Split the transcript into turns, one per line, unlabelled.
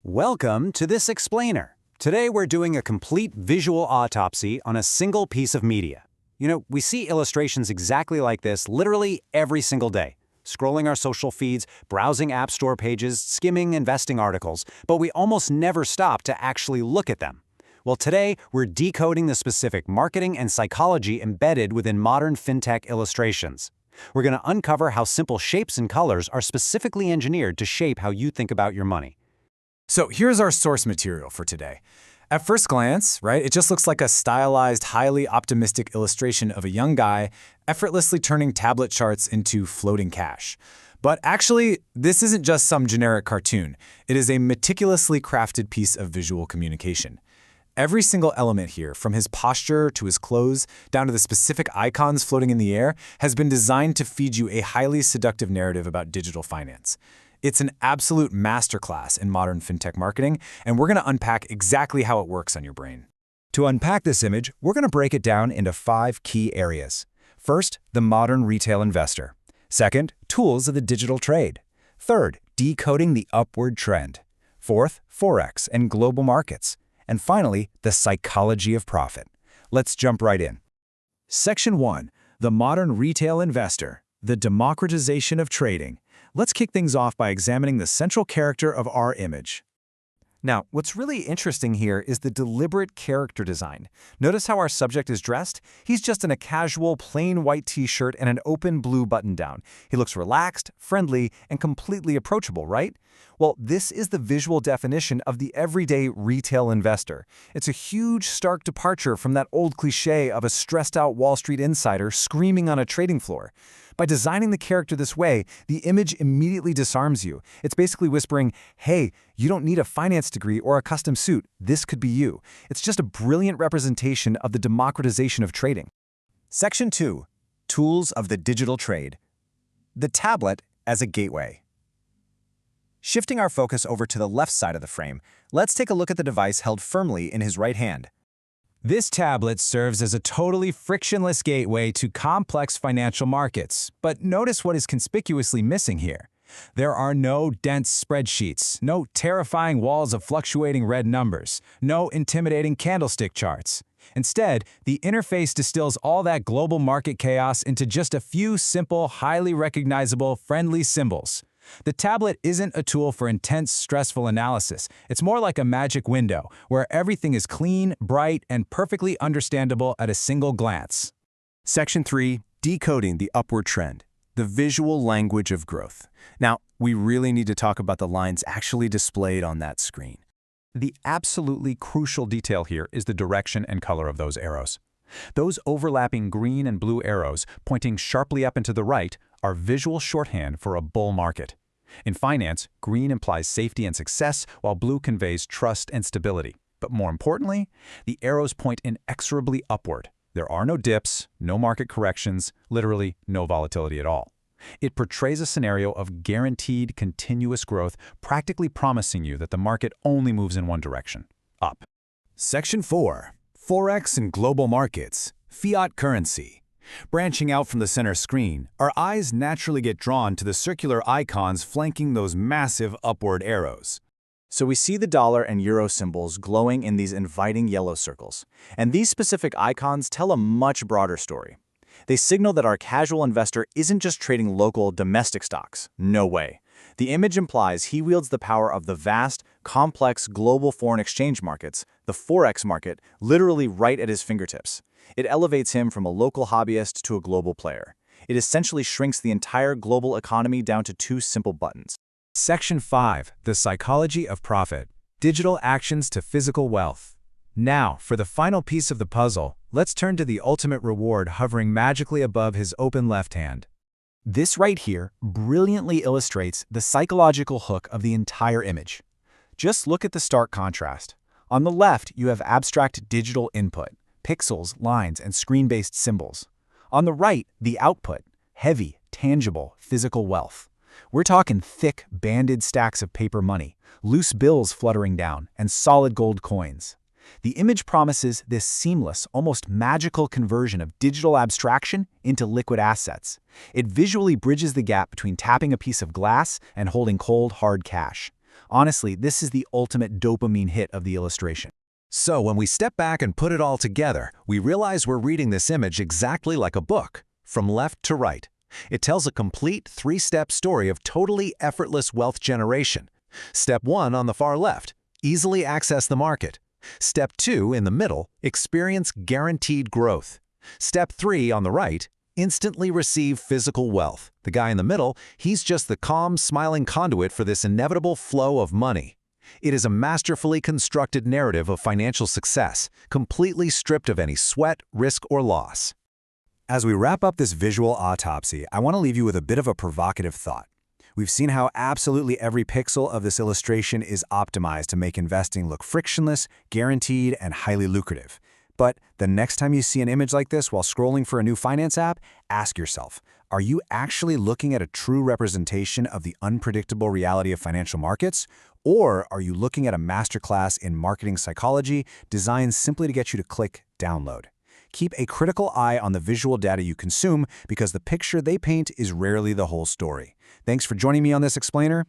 Welcome to this explainer. Today we're doing a complete visual autopsy on a single piece of media. We see illustrations exactly like this literally every single day. Scrolling our social feeds, browsing app store pages, skimming investing articles, but we almost never stop to actually look at them. Well, today we're decoding the specific marketing and psychology embedded within modern fintech illustrations. We're going to uncover how simple shapes and colors are specifically engineered to shape how you think about your money.
So here's our source material for today. At first glance, it just looks like a stylized, highly optimistic illustration of a young guy effortlessly turning tablet charts into floating cash. But actually, this isn't just some generic cartoon. It is a meticulously crafted piece of visual communication. Every single element here, from his posture to his clothes, down to the specific icons floating in the air, has been designed to feed you a highly seductive narrative about digital finance. It's an absolute masterclass in modern fintech marketing, and we're going to unpack exactly how it works on your brain.
To unpack this image, we're going to break it down into 5 key areas. First, the modern retail investor. Second, tools of the digital trade. Third, decoding the upward trend. Fourth, Forex and global markets. And finally, the psychology of profit. Let's jump right in. Section 1, the modern retail investor, the democratization of trading. Let's kick things off by examining the central character of our image.
Now, what's really interesting here is the deliberate character design. Notice how our subject is dressed? He's just in a casual, plain white t-shirt and an open blue button-down. He looks relaxed, friendly, and completely approachable, right? Well, this is the visual definition of the everyday retail investor. It's a huge, stark departure from that old cliché of a stressed-out Wall Street insider screaming on a trading floor. By designing the character this way, the image immediately disarms you. It's basically whispering, hey, you don't need a finance degree or a custom suit. This could be you. It's just a brilliant representation of the democratization of trading.
Section 2, tools of the digital trade. The tablet as a gateway. Shifting our focus over to the left side of the frame, let's take a look at the device held firmly in his right hand.
This tablet serves as a totally frictionless gateway to complex financial markets. But notice what is conspicuously missing here. There are no dense spreadsheets, no terrifying walls of fluctuating red numbers, no intimidating candlestick charts. Instead, the interface distills all that global market chaos into just a few simple, highly recognizable, friendly symbols. The tablet isn't a tool for intense, stressful analysis. It's more like a magic window, where everything is clean, bright, and perfectly understandable at a single glance.
Section 3, decoding the upward trend, the visual language of growth. Now, we really need to talk about the lines actually displayed on that screen.
The absolutely crucial detail here is the direction and color of those arrows. Those overlapping green and blue arrows pointing sharply up and to the right are visual shorthand for a bull market. In finance, green implies safety and success, while blue conveys trust and stability. But more importantly, the arrows point inexorably upward. There are no dips, no market corrections, literally no volatility at all. It portrays a scenario of guaranteed continuous growth, practically promising you that the market only moves in one direction, up.
Section 4, Forex and global markets, fiat currency. Branching out from the center screen, our eyes naturally get drawn to the circular icons flanking those massive upward arrows. So we see the dollar and euro symbols glowing in these inviting yellow circles. And these specific icons tell a much broader story. They signal that our casual investor isn't just trading local domestic stocks. No way. The image implies he wields the power of the vast, complex global foreign exchange markets, the Forex market, literally right at his fingertips. It elevates him from a local hobbyist to a global player. It essentially shrinks the entire global economy down to 2 simple buttons.
Section 5, the psychology of profit, digital actions to physical wealth. Now, for the final piece of the puzzle, let's turn to the ultimate reward hovering magically above his open left hand.
This right here brilliantly illustrates the psychological hook of the entire image. Just look at the stark contrast. On the left, you have abstract digital input, pixels, lines, and screen-based symbols. On the right, the output, heavy, tangible, physical wealth. We're talking thick, banded stacks of paper money, loose bills fluttering down, and solid gold coins. The image promises this seamless, almost magical conversion of digital abstraction into liquid assets. It visually bridges the gap between tapping a piece of glass and holding cold, hard cash.
Honestly, this is the ultimate dopamine hit of the illustration.
So when we step back and put it all together, we realize we're reading this image exactly like a book, from left to right. It tells a complete three-step story of totally effortless wealth generation. Step 1 on the far left, easily access the market. Step 2 in the middle, experience guaranteed growth. Step 3 on the right, instantly receive physical wealth. The guy in the middle, he's just the calm, smiling conduit for this inevitable flow of money. It is a masterfully constructed narrative of financial success, completely stripped of any sweat, risk, or loss.
As we wrap up this visual autopsy, I want to leave you with a bit of a provocative thought. We've seen how absolutely every pixel of this illustration is optimized to make investing look frictionless, guaranteed, and highly lucrative. But the next time you see an image like this while scrolling for a new finance app, ask yourself, are you actually looking at a true representation of the unpredictable reality of financial markets? Or are you looking at a masterclass in marketing psychology designed simply to get you to click download? Keep a critical eye on the visual data you consume because the picture they paint is rarely the whole story. Thanks for joining me on this explainer.